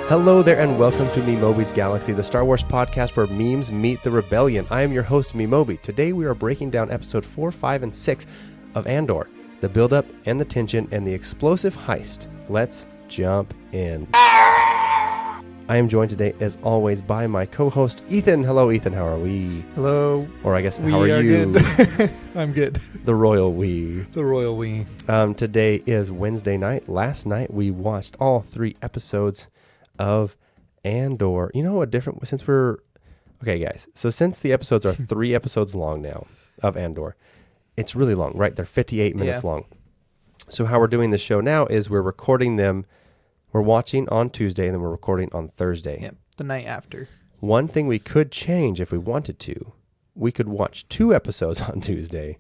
Hello there and welcome to Memeobi's Galaxy, the Star Wars podcast where memes meet the rebellion. I am your host, Memeobi. Today we are breaking down episode 4, 5, and 6 of Andor, the build-up and the tension and the explosive heist. Let's jump in. I am joined today, as always, by my co-host, Ethan. Hello, Ethan. How are we? Hello. Or I guess, how are you? Good. I'm good. The royal we. The royal we. Today is Wednesday night. Last night we watched all 3 episodes of Andor. You know, okay, guys. So since the episodes are 3 episodes long now of Andor, it's really long, right? They're 58 minutes long. So how we're doing this show now is we're recording them. We're watching on Tuesday and then we're recording on Thursday. Yep, the night after. One thing we could change if we wanted to, we could watch 2 episodes on Tuesday,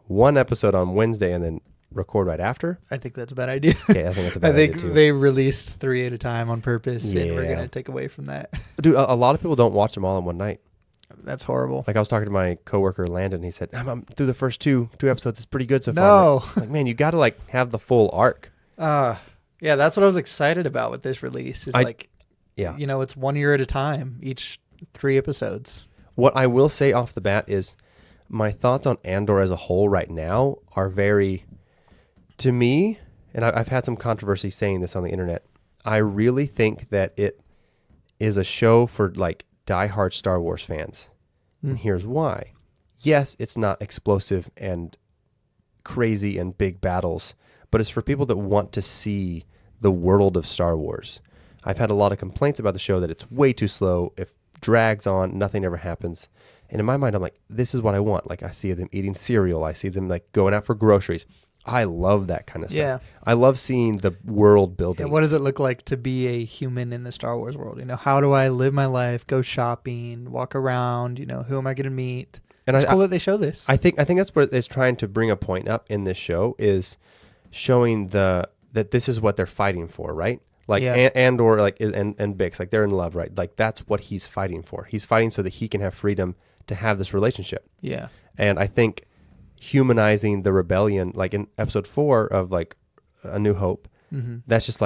1 episode on Wednesday, and then record right after. I think that's a bad idea. Okay, I think that's a bad idea too. I think they released 3 at a time on purpose, and we're going to take away from that. Dude, a lot of people don't watch them all in one night. That's horrible. Like I was talking to my coworker Landon, he said, I'm through the first two episodes. It's pretty good so far. No. Like, man, you got to have the full arc. Yeah, that's what I was excited about with this release. It's 1 year at a time, each 3 episodes. What I will say off the bat is my thoughts on Andor as a whole right now are very, to me, and I've had some controversy saying this on the internet, I really think that it is a show for diehard Star Wars fans. And here's why. Yes, it's not explosive and crazy and big battles, but it's for people that want to see the world of Star Wars. I've had a lot of complaints about the show that it's way too slow. It drags on, nothing ever happens. And in my mind, I'm like, this is what I want. Like, I see them eating cereal. I see them going out for groceries. I love that kind of stuff. Yeah. I love seeing the world building. Yeah, what does it look like to be a human in the Star Wars world? How do I live my life, go shopping, walk around? Who am I going to meet? And it's cool that they show this. I think that's what it's trying to bring a point up in this show is showing that this is what they're fighting for, right? Andor, and Bix, they're in love, right? That's what he's fighting for. He's fighting so that he can have freedom to have this relationship. Yeah. And I think humanizing the rebellion, in episode 4 of A New Hope, that's just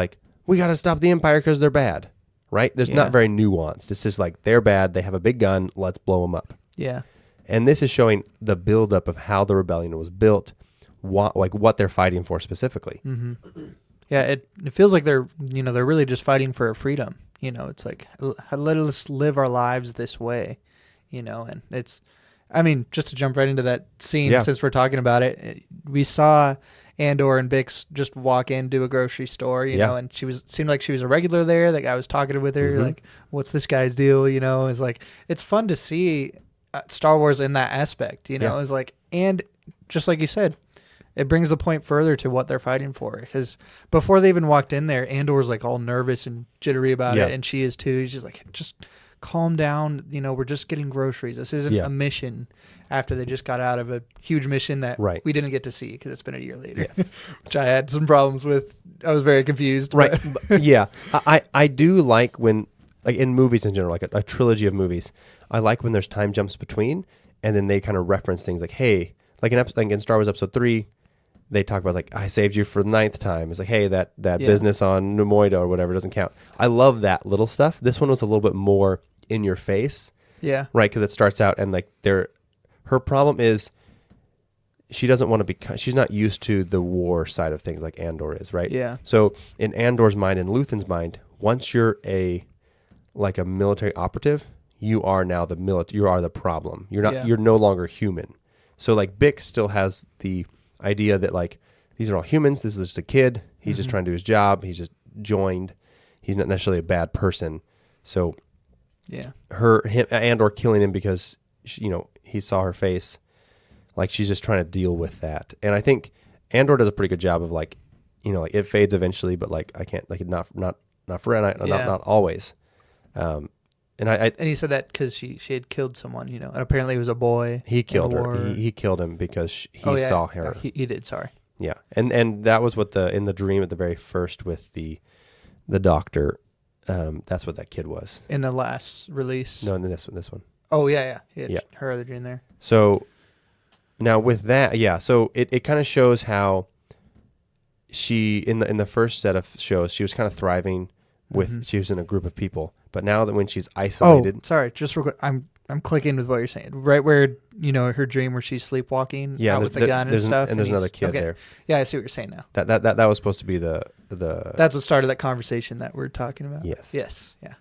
we got to stop the Empire because they're bad, right? There's not very nuanced. It's just they're bad. They have a big gun. Let's blow them up. Yeah. And this is showing the buildup of how the rebellion was built, what they're fighting for specifically. Mm-hmm. Yeah, it feels like they're really just fighting for freedom. It's let us live our lives this way, and it's, just to jump right into that scene, since we're talking about it, we saw Andor and Bix just walk into a grocery store, and seemed like she was a regular there. The guy was talking with her, what's this guy's deal? It's it's fun to see Star Wars in that aspect, It's and just like you said, it brings the point further to what they're fighting for. Because before they even walked in there, Andor's all nervous and jittery about it, and she is too. He's just just calm down. We're just getting groceries. This isn't a mission. After they just got out of a huge mission that we didn't get to see because it's been a year later, which I had some problems with. I was very confused. Right? Yeah, I do like when in movies in general, a trilogy of movies. I like when there's time jumps between, and then they kind of reference things hey, in Star Wars Episode 3. They talk about I saved you for the 9th time. It's hey, that business on Nemoida or whatever doesn't count. I love that little stuff. This one was a little bit more in your face. Yeah. Right, because it starts out and her problem is she doesn't want to she's not used to the war side of things like Andor is, right? Yeah. So in Andor's mind and Luthen's mind, once you're a military operative, you are now you are the problem. You're not you're no longer human. So Bix still has the idea that these are all humans. This is just a kid. He's just trying to do his job. He's just joined. He's not necessarily a bad person. So Andor killing him because he saw her face. She's just trying to deal with that. And I think Andor does a pretty good job of it fades eventually, but I can't not forever, not always. And he said that because she had killed someone, and apparently it was a boy. He killed her. He killed him because he saw her. He did. Sorry. Yeah, and that was what in the dream at the very first with the doctor. That's what that kid was in the last release. No, in this one. Oh yeah. He had her other dream there. So now with that, so it kind of shows how she in the first set of shows she was kind of thriving. with she was in a group of people. But now that when she's isolated, sorry, just real quick, I'm clicking with what you're saying. Right where her dream where she's sleepwalking out with the gun and stuff. And there's another kid there. Yeah, I see what you're saying now. That was supposed to be the. That's what started that conversation that we're talking about. Yes. Yes. Yeah.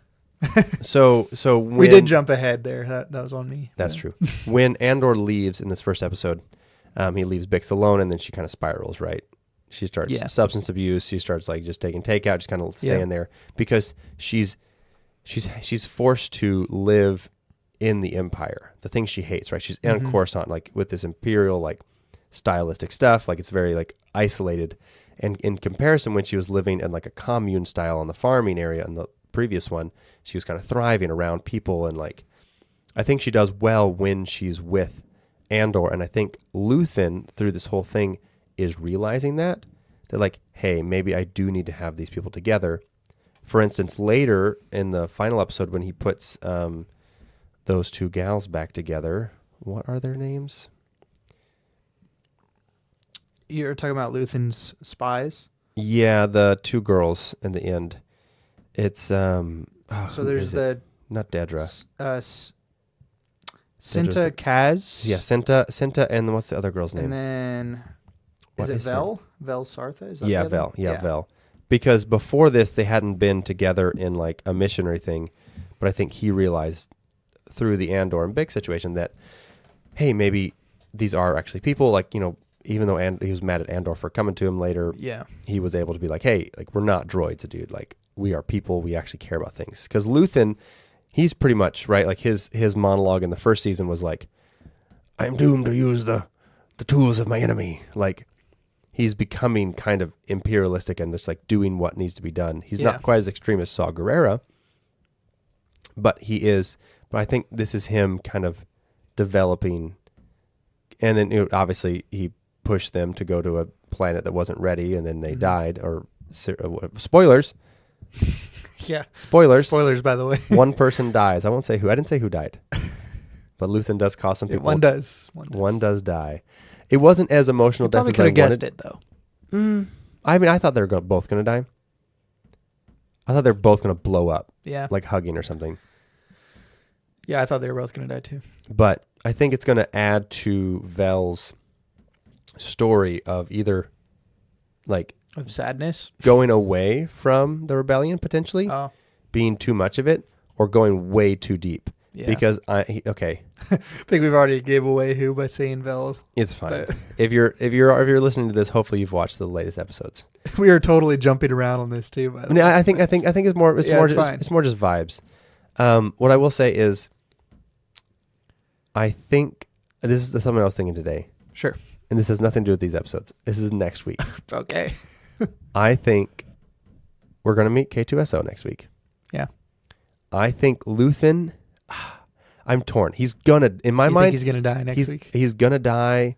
So when, we did jump ahead there. That was on me. That's true. When Andor leaves in this first episode, he leaves Bix alone, and then she kind of spirals. Right. She starts substance abuse. She starts like just taking takeout, just kind of staying there because she's forced to live in the Empire, the things she hates, right? She's on Coruscant, like with this imperial, like stylistic stuff, like it's very like isolated. And in comparison, when she was living in like a commune style on the farming area in the previous one, she was kind of thriving around people. And like, I think she does well when she's with Andor. And I think Luthen through this whole thing is realizing that like, hey, maybe I do need to have these people together. For instance, later in the final episode, when he puts those two gals back together, what are their names? You're talking about Luthen's spies? Yeah, the two girls in the end. It's so there's not Dedra. Cinta Kaz. Yeah, Cinta, and what's the other girl's name? And then is it Vel? Vel Sartha? Is that Vel. Yeah, Vel. Because before this, they hadn't been together in like a mission or anything, but I think he realized through the Andor and Big situation that, hey, maybe these are actually people. Like, even though he was mad at Andor for coming to him later, he was able to be like, hey, like we're not droids, dude. Like we are people. We actually care about things. Because Luthen, he's pretty much right. Like his monologue in the first season was like, I am doomed to use the tools of my enemy. Like he's becoming kind of imperialistic and just like doing what needs to be done. He's not quite as extreme as Saw Gerrera, but he is. But I think this is him kind of developing. And then obviously he pushed them to go to a planet that wasn't ready, and then they died. Or spoilers. Yeah. Spoilers, by the way. One person dies. I won't say who. I didn't say who died. But Luthen does cause some people. One does die. It wasn't as emotional death probably as could I have guessed wanted. it, though. I mean, I thought they were both going to die. I thought they were both going to blow up. Yeah. Like hugging or something. Yeah, I thought they were both going to die, too. But I think it's going to add to Vel's story of either like of sadness, going away from the rebellion potentially, being too much of it, or going way too deep. Yeah. Because I think we've already gave away who by saying Vel. It's fine. If you're listening to this, hopefully you've watched the latest episodes. We are totally jumping around on this too. By the way. I think it's more just vibes. What I will say is, I think this is something I was thinking today. Sure. And this has nothing to do with these episodes. This is next week. Okay. I think we're going to meet K2SO next week. Yeah. I think Luthen, I'm torn. He's going to, in my mind. Think he's going to die next week? He's going to die.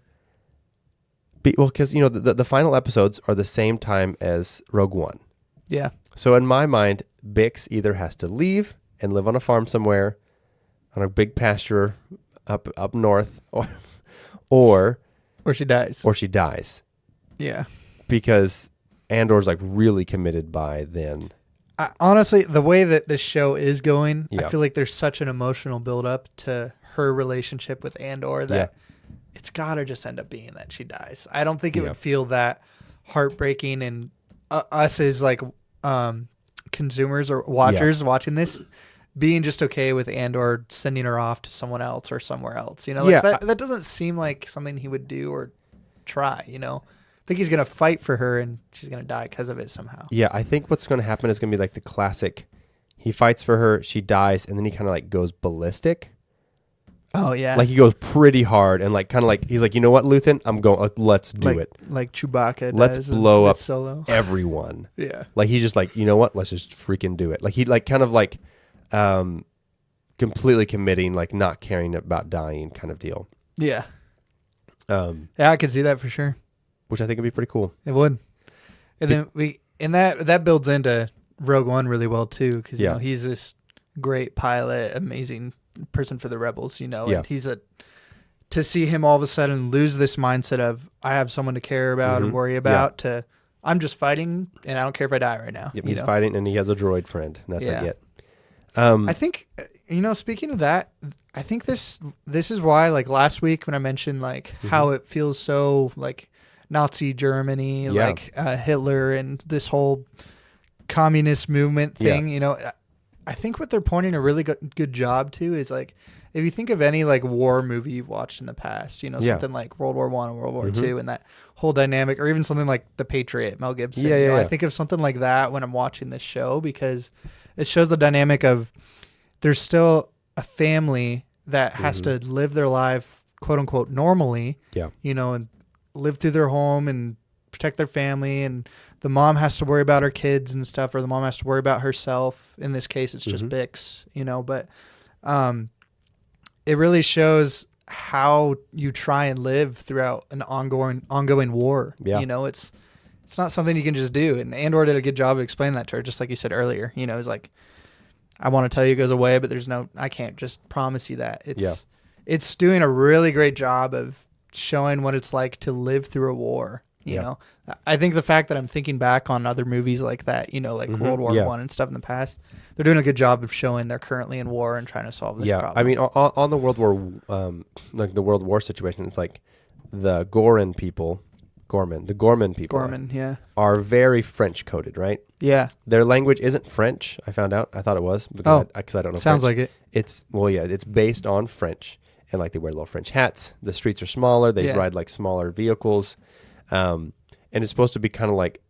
Because, the final episodes are the same time as Rogue One. Yeah. So in my mind, Bix either has to leave and live on a farm somewhere, on a big pasture up north, or she dies. Yeah. Because Andor's like really committed by then. Honestly, the way that this show is going, I feel like there's such an emotional buildup to her relationship with Andor that it's got to just end up being that she dies. I don't think it would feel that heartbreaking, and us as like consumers or watchers watching this being just okay with Andor sending her off to someone else or somewhere else. That doesn't seem like something he would do or try, I think he's going to fight for her and she's going to die because of it somehow. Yeah, I think what's going to happen is going to be like the classic, he fights for her, she dies, and then he kind of like goes ballistic. Oh, yeah. Like he goes pretty hard and like kind of like, he's like, you know what, Luthen? I'm going, let's do it. Like Chewbacca Let's blow up Solo. Everyone. Yeah. Like he's just like, you know what? Let's just freaking do it. Like he like kind of like completely committing, like not caring about dying kind of deal. Yeah. Yeah, I could see that for sure. Which I think would be pretty cool. It would. And then that builds into Rogue One really well too, because he's this great pilot, amazing person for the rebels, and he's to see him all of a sudden lose this mindset of I have someone to care about and worry about to I'm just fighting, and I don't care if I die right now. Yep, he's fighting, and he has a droid friend, and that's like it. I think, speaking of that, I think this is why, like last week when I mentioned like how it feels so like Nazi Germany, like Hitler and this whole communist movement thing, I think what they're pointing a really good job to is like, if you think of any like war movie you've watched in the past, something like World War I and World War II and that whole dynamic, or even something like The Patriot, Mel Gibson. I think of something like that when I'm watching this show, because it shows the dynamic of there's still a family that has to live their life, quote unquote, normally, and live through their home and protect their family. And the mom has to worry about her kids and stuff, or the mom has to worry about herself. In this case, it's just Bix, but it really shows how you try and live throughout an ongoing war. It's not something you can just do. And Andor did a good job of explaining that to her, just like you said earlier. It's like, I want to tell you it goes away, but I can't just promise you that. It's doing a really great job of showing what it's like to live through a war. You know, I think the fact that I'm thinking back on other movies like that, like World War I and stuff in the past, they're doing a good job of showing they're currently in war and trying to solve this problem. I mean, on the World War, like the World War situation, it's like the Gorman people are very French coded, right? Yeah. Their language isn't French. I found out. I thought it was, because I don't know. Sounds French. like it. It's based on French, and like they wear little French hats. The streets are smaller. They ride like smaller vehicles. And it's supposed to be kind of like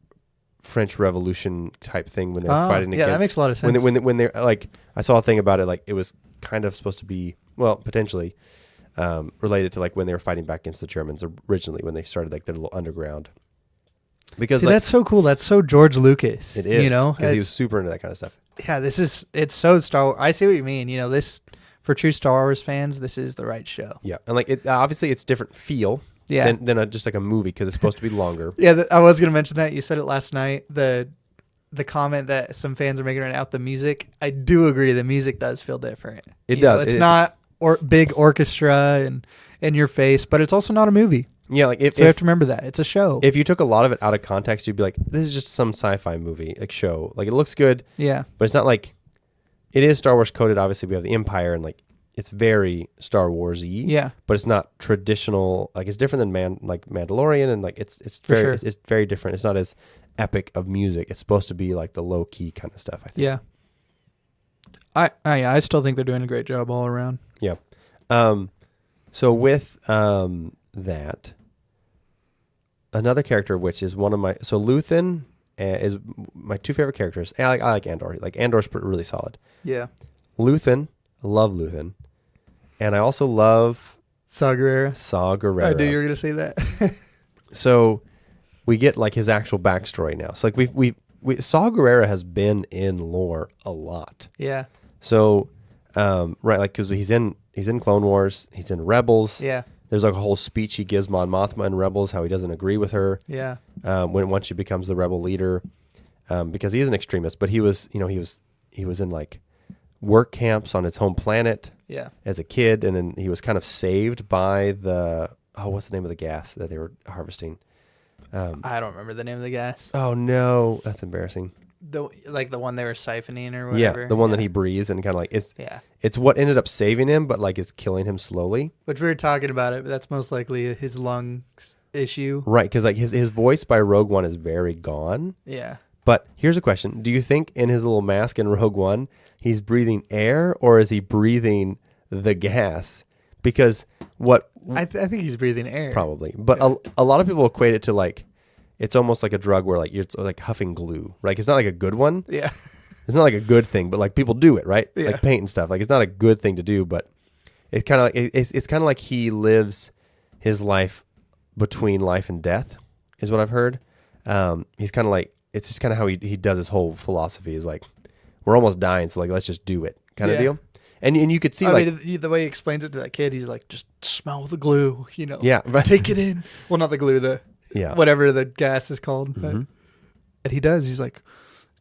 French Revolution type thing when they're fighting against. Yeah, that makes a lot of sense. When they're like, I saw a thing about it, like it was kind of supposed to be, well, potentially related to like when they were fighting back against the Germans originally, when they started like their little underground. Because that's so cool. That's so George Lucas. It is, because he was super into that kind of stuff. Yeah, it's so Star Wars. I see what you mean. This, for true Star Wars fans, this is the right show. Yeah, and like it obviously it's different feel. Than just like a movie, because it's supposed to be longer. I was going to mention that. You said it last night. The comment that some fans are making right now, the music, I do agree. The music does feel different. It does. It's not big orchestra and in your face, but it's also not a movie. Yeah, like you have to remember that it's a show. If you took a lot of it out of context, you'd be like, "This is just some sci-fi movie, like show. Like it looks good, but it's not like it is Star Wars coded. Obviously, we have the Empire, and like it's very Star Wars-y, but it's not traditional. Like it's different than Mandalorian, and like it's very different. It's not as epic of music. It's supposed to be like the low key kind of stuff, I think. Yeah. I still think they're doing a great job all around. Yeah. So with that, another character which is one of my Luthen is my two favorite characters. And I like Andor. Like Andor's really solid. Yeah. Luthen, I love Luthen, and I also love Saw Gerrera. I knew you were gonna say that. So we get like his actual backstory now. So like we Saw Gerrera has been in lore a lot. Yeah. So right, like because he's in Clone Wars, he's in Rebels. Yeah. There's like a whole speech he gives Mon Mothma in Rebels, how he doesn't agree with her. Yeah. Once she becomes the rebel leader, because he is an extremist, but he was in like work camps on its home planet. Yeah. As a kid, and then he was kind of saved by what's the name of the gas that they were harvesting? I don't remember the name of the gas. Oh no, that's embarrassing. The one they were siphoning or whatever. Yeah, the one that he breathes and kind of like it's what ended up saving him, but like it's killing him slowly. Which we were talking about it, but that's most likely his lungs issue. Right, because like his voice by Rogue One is very gone. Yeah. But here's a question: do you think in his little mask in Rogue One he's breathing air, or is he breathing the gas? Because I think he's breathing air. Probably, but a lot of people equate it to like it's almost like a drug where like you're like huffing glue, right? It's not like a good one. Yeah. It's not like a good thing, but like people do it, right? Yeah. Like paint and stuff. Like it's not a good thing to do, but it's kind of like it's kind of like he lives his life between life and death, is what I've heard. He's kind of like it's just kind of how he does his whole philosophy is like we're almost dying, so like let's just do it, kind of deal. And you could see the way he explains it to that kid, he's like, just smell the glue, Yeah, right. Take it in. Well, not the glue, whatever the gas is called. Mm-hmm. But he does. He's like,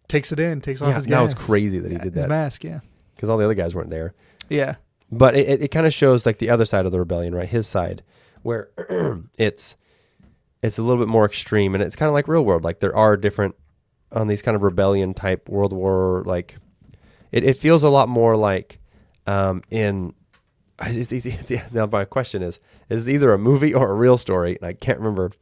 takes it in, takes off his gas. That was crazy that he did that. His mask, yeah. Because all the other guys weren't there. Yeah. But it kind of shows like the other side of the rebellion, right? His side, where it's it's a little bit more extreme, and it's kind of like real world. Like there are different on these kind of rebellion type World War. Like it feels a lot more like in. Now my question is either a movie or a real story? And I can't remember.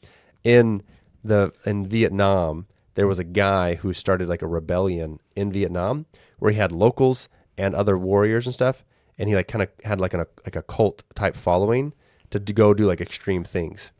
In Vietnam, there was a guy who started like a rebellion in Vietnam where he had locals and other warriors and stuff, and he like kind of had like a cult type following to go do like extreme things.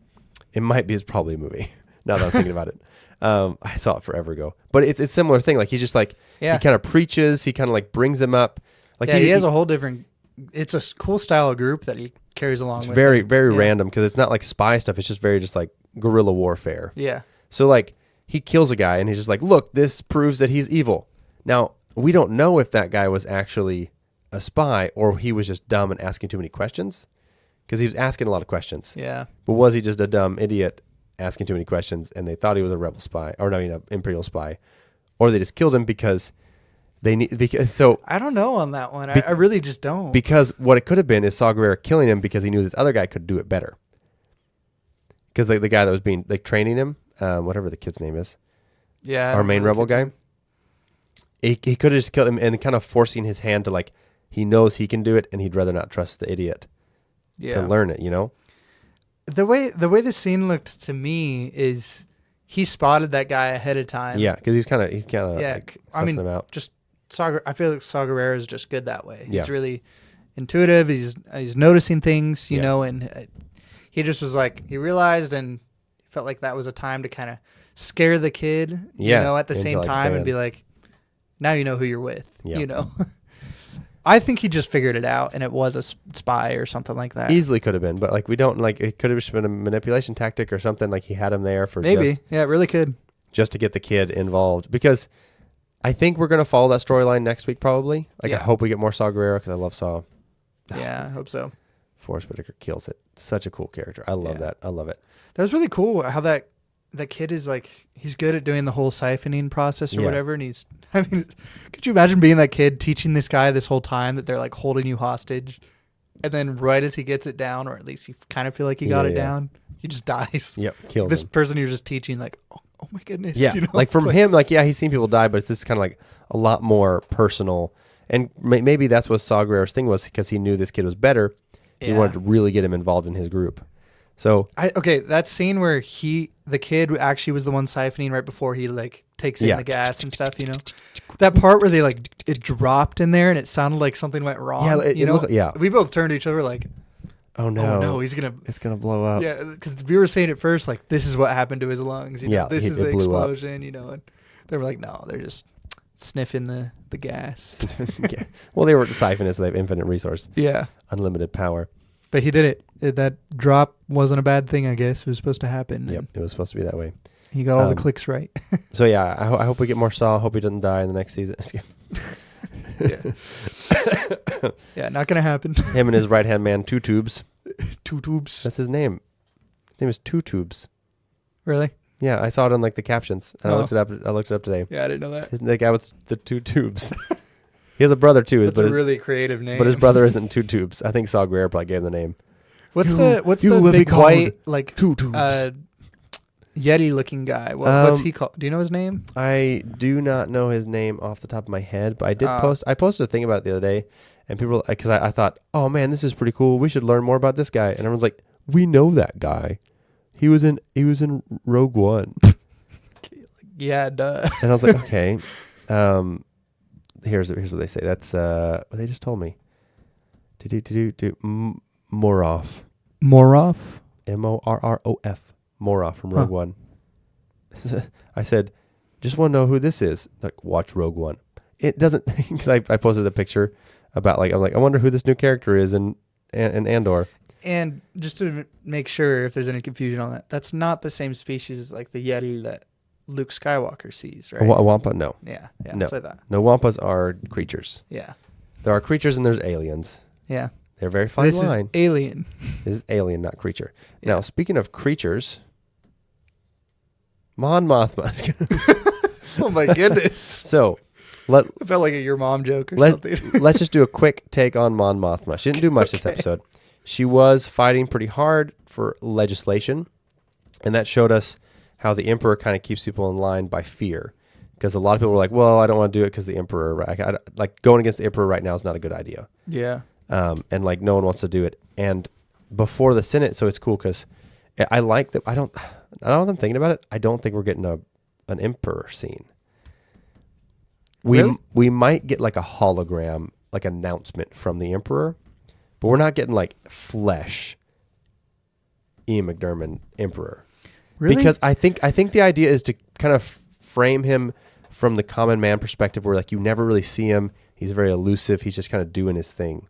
It might be, it's probably a movie now that I'm thinking about it. I saw it forever ago, but it's a similar thing. Like he's just like, he kind of preaches, he kind of like brings them up. Like he has a whole different, it's a cool style of group that he carries along with. It's very random because it's not like spy stuff. It's just very just like guerrilla warfare. Yeah. So like he kills a guy and he's just like, look, this proves that he's evil. Now we don't know if that guy was actually a spy or he was just dumb and asking too many questions, because he was asking a lot of questions. Yeah. But was he just a dumb idiot asking too many questions and they thought he was a rebel spy or imperial spy, or they just killed him because they need, so I don't know on that one. I really just don't. Because what it could have been is Saw Gerrera killing him because he knew this other guy could do it better. Because the guy that was being like training him, whatever the kid's name is, our main rebel guy, he could have just killed him and kind of forcing his hand to like, he knows he can do it and he'd rather not trust the idiot to learn it. You know, the way the scene looked to me is he spotted that guy ahead of time. Yeah, because he's kind of like sussing him out. Just I feel like Saw Gerrera is just good that way. Yeah. He's really intuitive. He's noticing things, you know, and he just was like, he realized and felt like that was a time to kind of scare the kid, you know, at the same time and be like, now you know who you're with, you know. I think he just figured it out and it was a spy or something like that. Easily could have been, but like we don't, like it could have just been a manipulation tactic or something. Like he had him there for maybe. Yeah, it really could. Just to get the kid involved, because I think we're going to follow that storyline next week probably. Like I hope we get more Saw Gerrera because I love Saw. Yeah, I hope so. Forrest Whitaker kills it. Such a cool character. I love that. I love it. That was really cool how that kid is like, he's good at doing the whole siphoning process or whatever. And he's, I mean, could you imagine being that kid teaching this guy this whole time that they're like holding you hostage? And then right as he gets it down, or at least you kind of feel like he got it down, he just dies. Yep. Kills this him. person you're just teaching, like, oh my goodness. Yeah. You know? Like from him, like, yeah, he's seen people die, but it's just kind of like a lot more personal. And maybe that's what Saw Gerrera's thing was, because he knew this kid was better. He wanted to really get him involved in his group. So that scene where the kid actually was the one siphoning right before he like takes in the gas and stuff, you know, that part where they like it dropped in there and it sounded like something went wrong. Yeah, we both turned to each other like, oh no, it's gonna blow up. Yeah, because we were saying at first like, this is what happened to his lungs. You know, this is the explosion. You know, and they were like, no, they're just sniffing the gas. Well, they were siphoning, so they have infinite resource. Yeah, unlimited power. But he did it. That drop wasn't a bad thing, I guess. It was supposed to happen. Yep, it was supposed to be that way. He got all the clicks right. So yeah, I hope we get more Saw. I hope he doesn't die in the next season. Yeah, not gonna happen. Him and his right hand man, Two Tubes. Two Tubes. That's his name. His name is Two Tubes. Really? Yeah, I saw it on like the captions. And I looked it up. today. Yeah, I didn't know that. The guy with the two tubes. He has a brother too. That's a really creative name. But his brother isn't Two Tubes. I think Saw Gerrera probably gave him the name. What's the big white like Two Tubes Yeti looking guy? What's he called? Do you know his name? I do not know his name off the top of my head, but I did post. I posted a thing about it the other day, and people, because I thought, oh man, this is pretty cool. We should learn more about this guy. And everyone's like, we know that guy. He was in Rogue One. Yeah, duh. And I was like, okay. Here's what they say. That's what they just told me. Moroff. Moroff? Morrof. Moroff from Rogue One. I said, just want to know who this is. Like, watch Rogue One. It doesn't, because I posted a picture about I'm like, I wonder who this new character is in Andor. And just to make sure if there's any confusion on that, that's not the same species as like the Yeti that Luke Skywalker sees, right? A Wampa? No. Yeah, no. That's what I thought. No, Wampas are creatures. Yeah. There are creatures and there's aliens. Yeah. They're very fine line. This is alien. This is alien, not creature. Yeah. Now, speaking of creatures, Mon Mothma. Oh my goodness. So, I felt like a your mom joke or something. Let's just do a quick take on Mon Mothma. She didn't do much this episode. She was fighting pretty hard for legislation. And that showed us how the emperor kind of keeps people in line by fear. Because a lot of people were like, well, I don't want to do it because the emperor, like going against the emperor right now is not a good idea. Yeah. And like no one wants to do it. And before the Senate, so it's cool because I like that. I don't know if I'm thinking about it. I don't think we're getting an emperor scene. Really? We might get like a hologram, like announcement from the emperor, but we're not getting like flesh Ian McDiarmid emperor. Really? Because I think the idea is to kind of frame him from the common man perspective where like you never really see him. He's very elusive. He's just kind of doing his thing.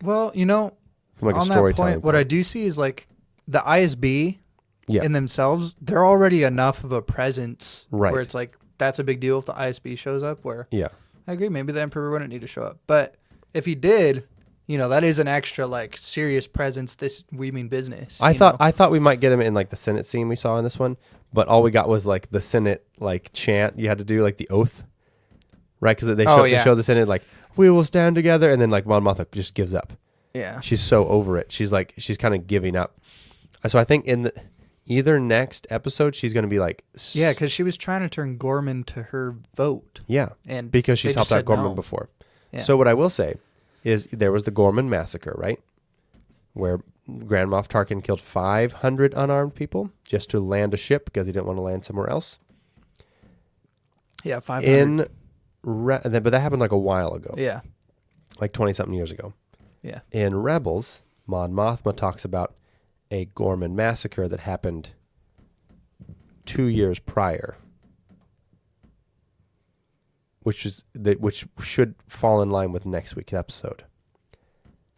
Well, you know, From like on a that storytelling point, what I do see is like the ISB Yeah. in themselves, they're already enough of a presence Right. where it's like that's a big deal if the ISB shows up. Where Yeah. I agree, maybe the Emperor wouldn't need to show up, but if he did, you know, that is an extra like serious presence. We mean business. I thought we might get him in like the Senate scene we saw in this one, but all we got was like the Senate like chant you had to do, like the oath, right? Because they show the Senate like we will stand together, and then like Mon Mothma just gives up. Yeah. She's so over it. She's kind of giving up. So I think in either next episode she's going to be like Yeah, because she was trying to turn Gorman to her vote. Yeah, and because she's they helped just out said Gorman no. before. Yeah. So what I will say is there was the Gorman massacre, right? Where Grand Moff Tarkin killed 500 unarmed people just to land a ship because he didn't want to land somewhere else. Yeah, 500. But that happened like a while ago. Yeah. Like 20-something years ago. Yeah. In Rebels, Mon Mothma talks about a Gorman massacre that happened 2 years prior, which should fall in line with next week's episode.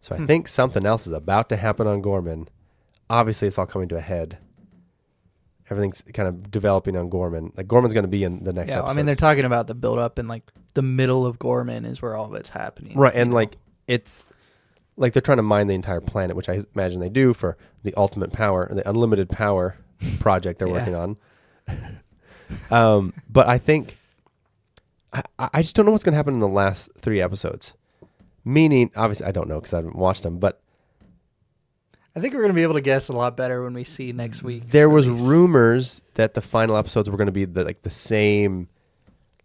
So I think something else is about to happen on Gorman. Obviously, it's all coming to a head. Everything's kind of developing on Gorman. Like Gorman's going to be in the next episode. I mean, they're talking about the build up and like the middle of Gorman is where all of it's happening. Right, and like it's like they're trying to mine the entire planet, which I imagine they do for the ultimate power, the unlimited power project they're working on. But I think I just don't know what's going to happen in the last 3 episodes. Meaning, obviously, I don't know because I haven't watched them, but I think we're going to be able to guess a lot better when we see next week. There was rumors that the final episodes were going to be the same,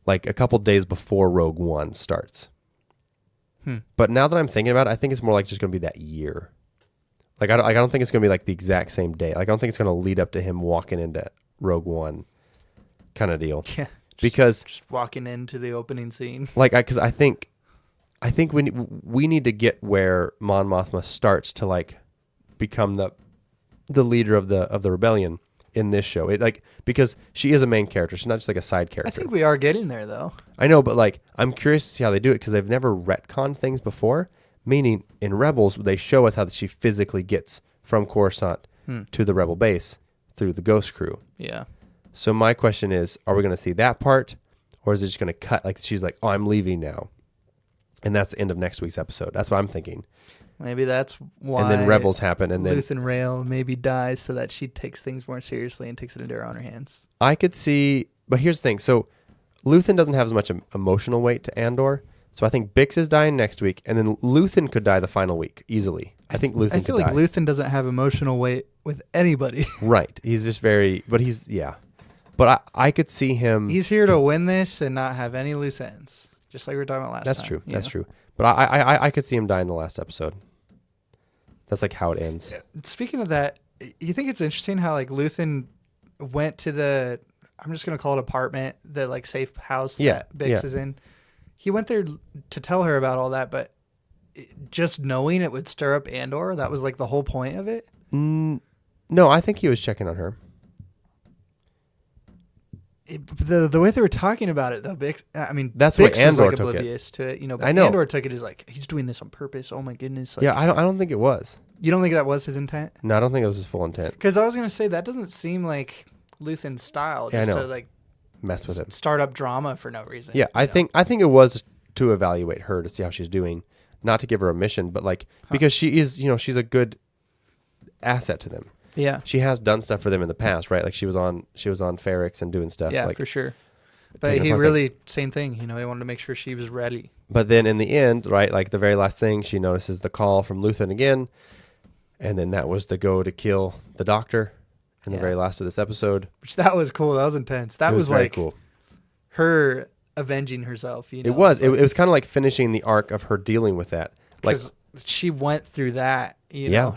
like a couple days before Rogue One starts. But now that I'm thinking about it, I think it's more like just going to be that year. Like I don't think it's going to be like the exact same day. Like I don't think it's going to lead up to him walking into Rogue One, kind of deal. Yeah, because just walking into the opening scene. Like because I think we need to get where Mon Mothma starts to like become the leader of the rebellion in this show. It like because she is a main character. She's not just like a side character. I think we are getting there though. I know, but like I'm curious to see how they do it because they've never retconned things before. Meaning in Rebels they show us how she physically gets from Coruscant to the Rebel base through the Ghost Crew. Yeah. So my question is, are we going to see that part, or is it just going to cut? Like she's like, oh, I'm leaving now. And that's the end of next week's episode. That's what I'm thinking. Maybe that's why. And then Rebels happen, and then Luthen Rail maybe dies so that she takes things more seriously and takes it into her own hands. I could see, but here's the thing. So Luthen doesn't have as much emotional weight to Andor. So I think Bix is dying next week, and then Luthen could die the final week easily. I think Luthen could die. I feel like Luthen doesn't have emotional weight with anybody. Right. He's just But I could see him. He's here to win this and not have any loose ends. Just like we were talking about last That's time. true. That's true. But I could see him die in the last episode. That's like how it ends. Speaking of that, you think it's interesting how like Luthen went to the, I'm just going to call it apartment, the like safe house that Bix is in. He went there to tell her about all that, but just knowing it would stir up Andor, that was like the whole point of it? No, I think he was checking on her. The way they were talking about it, though, Bix, I mean, that's Bix why Andor was like took oblivious to it, you know. But I know. Andor took it as like he's doing this on purpose. Oh my goodness! Like, Yeah, I don't think it was. You don't think that was his intent? No, I don't think it was his full intent. Because I was gonna say that doesn't seem like Luthen's style, Yeah, I just know. to like Mess with him. start up drama for no reason. Yeah, I think it was to evaluate her to see how she's doing, not to give her a mission, but like because she is, she's a good asset to them. Yeah, She has done stuff for them in the past, right? Like she was on Ferrix and doing stuff. yeah, like, for sure. But he really, same thing, he wanted to make sure she was ready. But then in the end, right, like the very last thing, she notices the call from Luthen again, and then that was the go to kill the doctor, in the very last of this episode. Which that was cool. That was intense. That was very like cool. her avenging herself. You know, It was. It was kind of like finishing the arc of her dealing with that. Like she went through that. You know,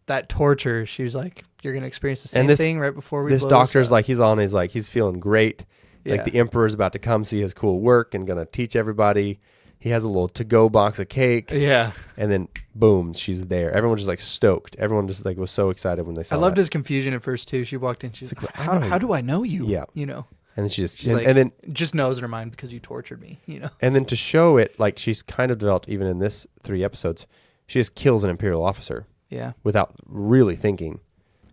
that torture. She was like, "You're gonna experience the same thing right before we." This doctor's like, he's feeling great. Yeah. Like the emperor's about to come see his cool work and gonna teach everybody. He has a little to-go box of cake. Yeah. And then boom, she's there. Everyone just like stoked. Everyone just like was so excited when they saw. I loved his confusion at first too. She walked in. She's like, "How do I know you?" Yeah. You know. And then she's like, and then just knows in her mind because you tortured me. You know. And then to show it, like she's kind of developed even in this 3 episodes, she just kills an Imperial officer. Yeah. Without really thinking.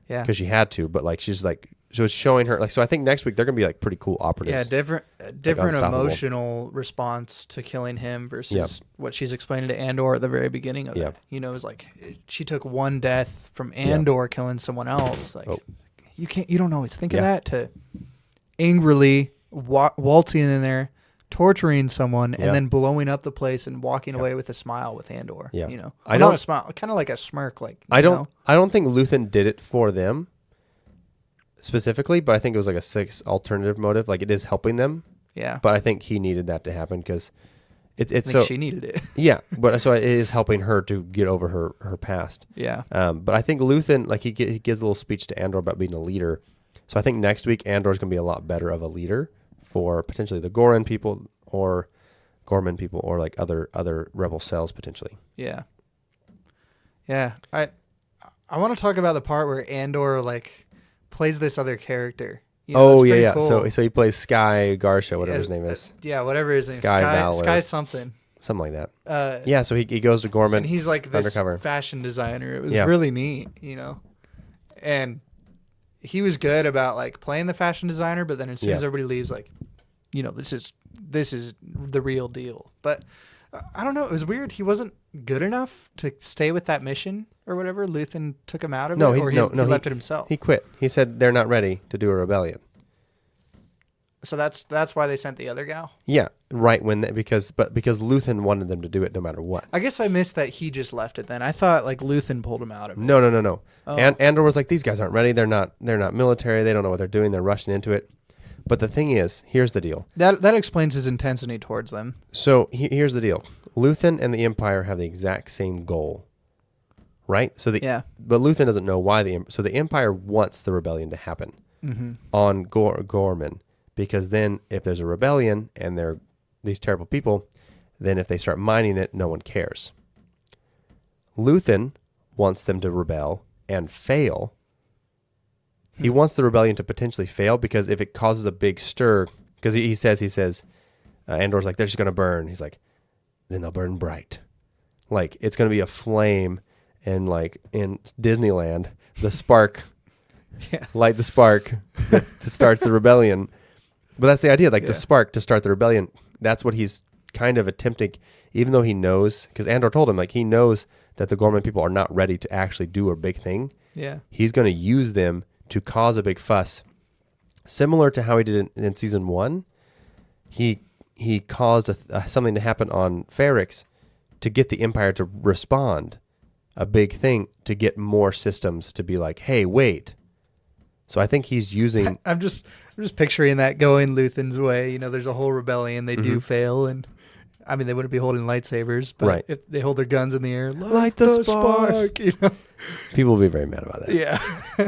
Yeah. Because she had to, but like she's like. So it's showing her like. So I think next week they're gonna be like pretty cool operatives. Yeah, different emotional response to killing him versus what she's explaining to Andor at the very beginning of it. You know, it's like she took one death from Andor killing someone else. Like you don't always think of that to angrily waltzing in there, torturing someone, and then blowing up the place and walking away with a smile with Andor. Yeah, you know, not a smile, kind of like a smirk. Like I don't think Luthen did it for them. Specifically, but I think it was like a 6 alternative motive. Like it is helping them. Yeah. But I think he needed that to happen because it's so she needed it. Yeah, but so it is helping her to get over her past. Yeah. But I think Luthen, like he gives a little speech to Andor about being a leader. So I think next week Andor's going to be a lot better of a leader for potentially the Gorman people or like other rebel cells potentially. Yeah. Yeah. I want to talk about the part where Andor like plays this other character. You know, yeah. Cool. So he plays Sky Garsha, whatever his name is. Whatever his name is. Sky something. Something like that. So he goes to Gorman. And he's like this undercover fashion designer. It was really neat, you know. And he was good about like playing the fashion designer, but then as soon as everybody leaves, like, you know, this is the real deal. But I don't know. It was weird. He wasn't good enough to stay with that mission or whatever. Luthen took him out of it, or he left it himself. He quit. He said they're not ready to do a rebellion. So that's why they sent the other gal. Yeah, right because Luthen wanted them to do it no matter what. I guess I missed that he just left it. Then I thought like Luthen pulled him out of it. No. Oh. And Andor was like, these guys aren't ready. They're not military. They don't know what they're doing. They're rushing into it. But the thing is, here's the deal. That explains his intensity towards them. So here's the deal. Luthen and the Empire have the exact same goal, right? But Luthen doesn't know why the Empire wants the rebellion to happen on Gorman, because then if there's a rebellion and they're these terrible people, then if they start mining it, no one cares. Luthen wants them to rebel and fail. He wants the rebellion to potentially fail because if it causes a big stir, because he says, Andor's like, they're just going to burn. He's like, then they'll burn bright. Like, it's going to be a flame, and like in Disneyland, the spark, light the spark that starts the rebellion. But that's the idea, like the spark to start the rebellion. That's what he's kind of attempting, even though he knows, because Andor told him, like, he knows that the Gorman people are not ready to actually do a big thing. Yeah. He's going to use them to cause a big fuss, similar to how he did in season 1. He caused something to happen on Ferrix to get the Empire to respond, a big thing to get more systems to be like, hey, wait. So I think he's using. I'm just picturing that going Luthen's way. You know, there's a whole rebellion. They do fail, and I mean, they wouldn't be holding lightsabers, but if they hold their guns in the air, light the spark. You know? People will be very mad about that. Yeah.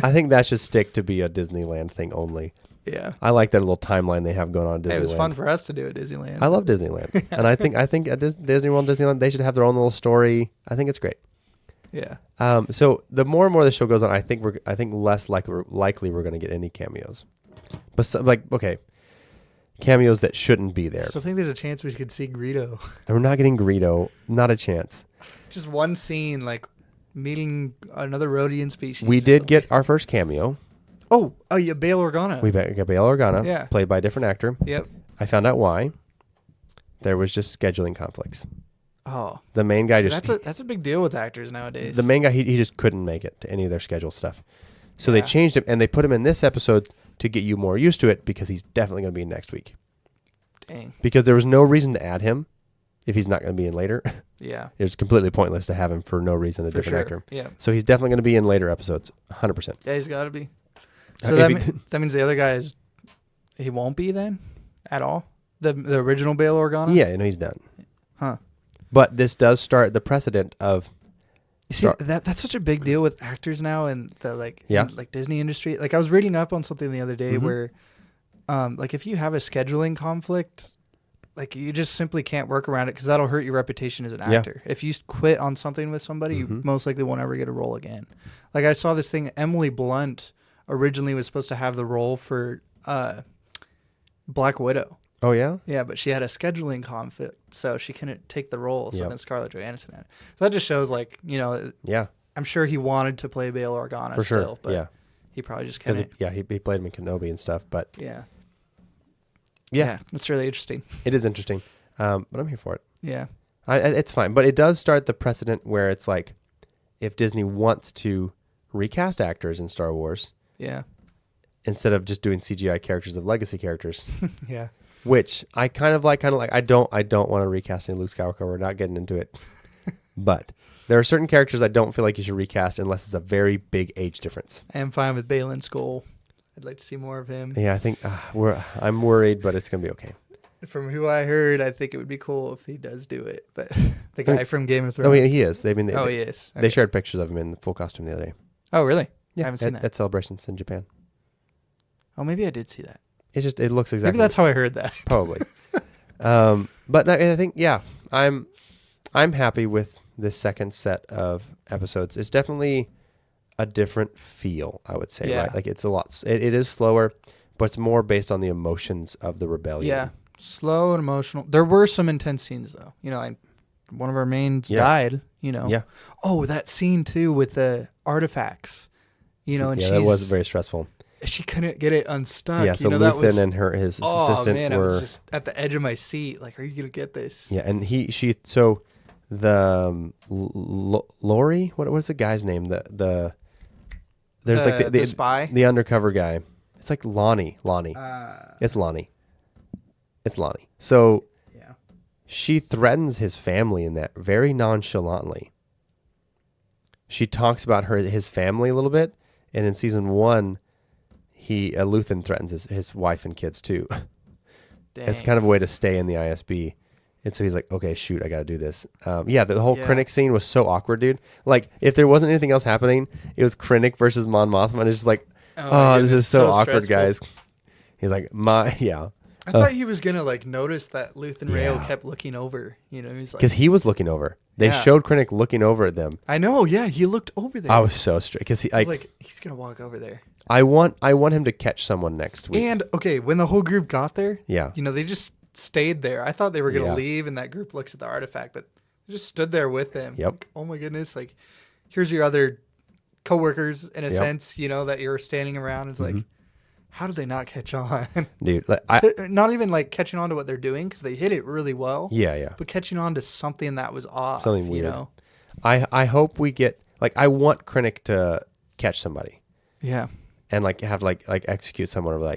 I think that should stick to be a Disneyland thing only. Yeah. I like that little timeline they have going on at Disneyland. It was fun for us to do at Disneyland. I love Disneyland. And I think at Disney World, Disneyland, they should have their own little story. I think it's great. Yeah. So the more and more the show goes on, I think less likely we're going to get any cameos. But cameos that shouldn't be there. I still think there's a chance we could see Greedo. And we're not getting Greedo. Not a chance. Just one scene, like meeting another Rhodian species. We did get our first cameo. Oh, yeah, Bail Organa. We got Bail Organa, played by a different actor. Yep. I found out why. There was just scheduling conflicts. Oh. The main guy that's a big deal with actors nowadays. The main guy, he just couldn't make it to any of their scheduled stuff. So they changed him, and they put him in this episode to get you more used to it, because he's definitely going to be in next week. Dang. Because there was no reason to add him if he's not going to be in later. Yeah. It's completely pointless to have him for no reason, a different actor. Yeah. So he's definitely going to be in later episodes, 100%. Yeah, he's got to be. So that means the other guy he won't be then at all. The original Bail Organa. Yeah, he's done. Huh. But this does start the precedent of. You see, that's such a big deal with actors now and the Disney industry. Like I was reading up on something the other day where, like if you have a scheduling conflict, like you just simply can't work around it because that'll hurt your reputation as an actor. If you quit on something with somebody, you most likely won't ever get a role again. Like I saw this thing. Emily Blunt originally was supposed to have the role for Black Widow. Oh yeah. Yeah, but she had a scheduling conflict, so she couldn't take the role. So then Scarlett Johansson had it. So that just shows, like, Yeah. I'm sure he wanted to play Bail Organa For still, sure. but he probably just couldn't. He played him in Kenobi and stuff, but yeah, it's really interesting. It is interesting, but I'm here for it. Yeah, it's fine, but it does start the precedent where it's like, if Disney wants to recast actors in Star Wars, instead of just doing CGI characters of legacy characters, which I kind of like. I don't want to recast any Luke Skywalker. We're not getting into it, but there are certain characters I don't feel like you should recast unless it's a very big age difference. I am fine with Baylan Skoll. I'd like to see more of him. Yeah, I think I'm worried, but it's gonna be okay. From who I heard, I think it would be cool if he does do it. But the guy from Game of Thrones. Oh, yeah, he is. He is. Okay. They shared pictures of him in full costume the other day. Oh, really? Yeah, I haven't seen that. At Celebrations in Japan. Oh, maybe I did see that. It looks exactly. Maybe that's how I heard that. Probably. But I think I'm happy with this second set of episodes. It's definitely a different feel, I would say. Right? Like it's a lot. It is slower, but it's more based on the emotions of the rebellion. Yeah, slow and emotional. There were some intense scenes though. One of our mains died. Yeah. Oh, that scene too with the artifacts. And that was very stressful. She couldn't get it unstuck. Yeah, so Luthen and his assistant I were was just at the edge of my seat. Like, are you gonna get this? Yeah, and so the Lori, what was the guy's name? The spy, the undercover guy. It's like Lonnie. It's Lonnie. So she threatens his family in that very nonchalantly. She talks about his family a little bit, and in season 1. Luthen threatens his wife and kids too. Dang. It's kind of a way to stay in the ISB. And so he's like, okay, shoot, I got to do this. The whole Krennic scene was so awkward, dude. Like, if there wasn't anything else happening, it was Krennic versus Mon Mothma. And it's just like, this is so awkward, stressful. Guys. He's like, I thought he was going to, notice that Luthen Rael kept looking over. He's like... Because he was looking over. They showed Krennic looking over at them. I know, he looked over there. I was so straight. Because I was like, he's going to walk over there. I want him to catch someone next week. And okay, when the whole group got there, they just stayed there. I thought they were gonna leave, and that group looks at the artifact, but they just stood there with him. Yep. Like, oh my goodness! Like, here's your other coworkers in a sense, that you're standing around. It's like, how did they not catch on, dude? Not even like catching on to what they're doing because they hit it really well. Yeah. But catching on to something that was off. Something weird. I hope we get I want Krennic to catch somebody. Yeah. And have execute someone or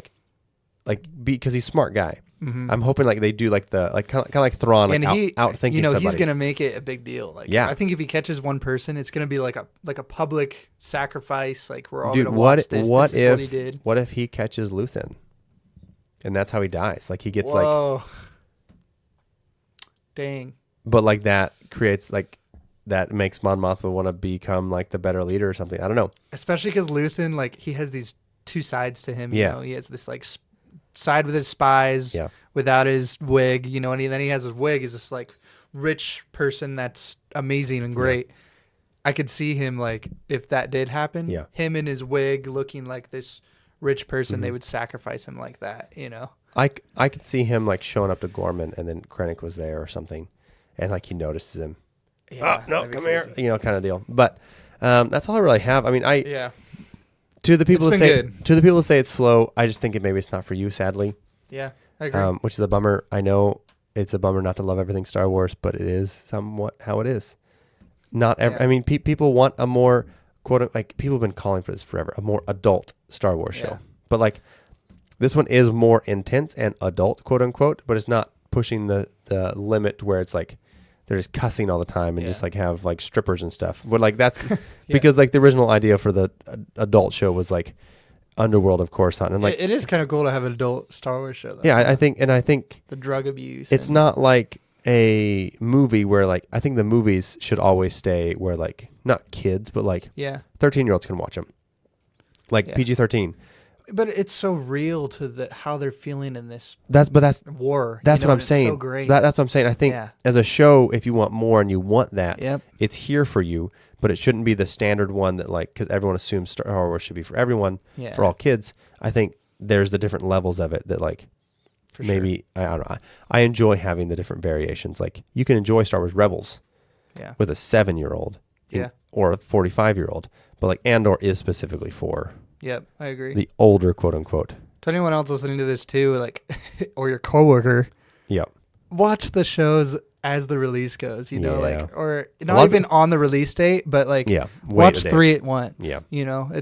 because he's a smart guy. Mm-hmm. I'm hoping they do kind of like Thrawn and outthinking somebody. He's gonna make it a big deal. I think if he catches one person, it's gonna be like a public sacrifice. Like we're all gonna watch this. This is what he did. What if he catches Luthen, and that's how he dies? Like he gets dang. But that creates that makes Mon Mothma want to become the better leader or something. I don't know. Especially because Luthen, he has these two sides to him. He has this side with his spies, without his wig. And then he has his wig as this rich person that's amazing and great. Yeah. I could see him if that did happen. Yeah. Him in his wig looking like this rich person. They would sacrifice him like that. I could see him showing up to Gorman and then Krennic was there or something, and he notices him. Yeah, no, come crazy. Here, kind of deal. But that's all I really have. I mean, to the people that say it's slow, I just think maybe it's not for you, sadly. Yeah, I agree. Which is a bummer. I know it's a bummer not to love everything Star Wars, but it is somewhat how it is. I mean, people want a more people have been calling for this forever, a more adult Star Wars show. But this one is more intense and adult, quote unquote, but it's not pushing the limit where it's they're just cussing all the time and just have strippers and stuff. But that's because the original idea for the adult show was Underworld, of course, on. And like, it is kind of cool to have an adult Star Wars show, though. yeah, I think The drug abuse. it's not like a movie where like, I think the movies should always stay where like, not kids, but like 13-year-olds can watch them. Like PG-13. But it's so real to how they're feeling in this That's war. That's what I'm saying. It's so great. That's what I'm saying. I think as a show, if you want more and you want that, it's here for you. But it shouldn't be the standard one that like, because everyone assumes Star Wars should be for everyone, for all kids. I think there's the different levels of it that like maybe I don't know. I enjoy having the different variations. Like you can enjoy Star Wars Rebels, with a 7-year-old, or a 45-year-old. But like Andor is specifically for I agree. the older quote unquote. To anyone else listening to this too, like, or your coworker, watch the shows as the release goes, you know, like, or not even on the release date, but like, watch 3 at once. You know,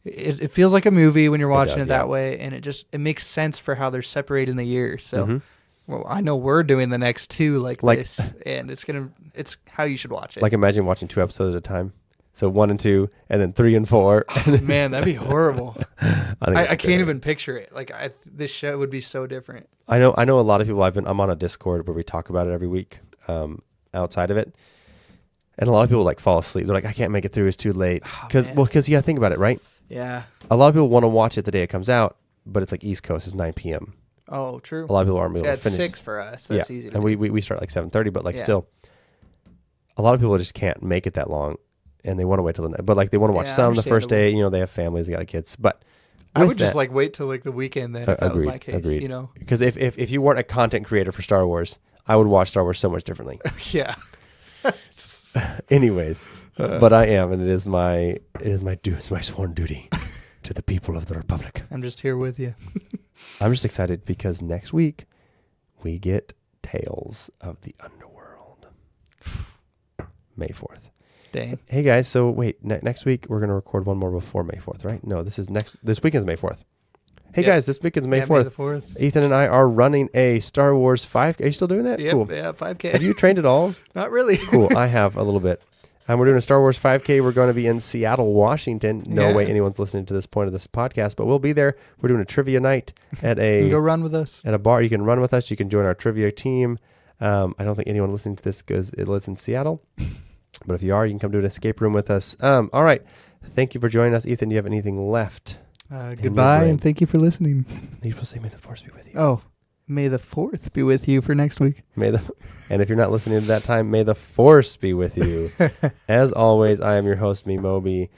it feels like a movie when you're watching it that way, and it makes sense for how they're separated in the year. So, well, I know we're doing the next 2 like this, and it's how you should watch it. Like, imagine watching 2 episodes at a time. So 1 and 2, and then 3 and 4. Man, that'd be horrible. I can't even picture it. Like this show would be so different. I know a lot of people. I'm on a Discord where we talk about it every week. Outside of it, and a lot of people like fall asleep. They're like, I can't make it through. It's too late. Because you got to think about it, right? Yeah. A lot of people want to watch it the day it comes out, but it's like East Coast. It's 9 p.m. Oh, true. A lot of people aren't able to it's finish. 6 for us. That's easy. And we start like 7:30, but like still, a lot of people just can't make it that long. And they want to wait till the night, but like they want to watch some the first day. You know, they have families, they got kids. But I would just like wait till like the weekend then. If that was my case, agreed. You know, because if you weren't a content creator for Star Wars, I would watch Star Wars so much differently. Anyways, but I am, and it is my sworn duty to the people of the Republic. I'm just here with you. I'm just excited because next week we get Tales of the Underworld, May 4th. Dang. Hey guys, so wait, next week we're going to record one more before May 4th, right? No, this weekend's May 4th. Hey guys, this weekend's May 4th. May the 4th. Ethan and I are running a Star Wars 5K. Are you still doing that? Yep, Cool. Yeah, 5K. Have you trained at all? Not really. Cool. I have a little bit. We're doing a Star Wars 5K. We're going to be in Seattle, Washington. No way anyone's listening to this point of this podcast, but we'll be there. We're doing a trivia night at go run with us. At a bar. You can run with us. You can join our trivia team. I don't think anyone listening to this lives in Seattle. But if you are, you can come to an escape room with us. All right. Thank you for joining us. Ethan, do you have anything left? Goodbye, and thank you for listening. You're supposed to say, may the force be with you. Oh, may the 4th be with you for next week. And if you're not listening to that time, may the force be with you. As always, I am your host, Memeobi.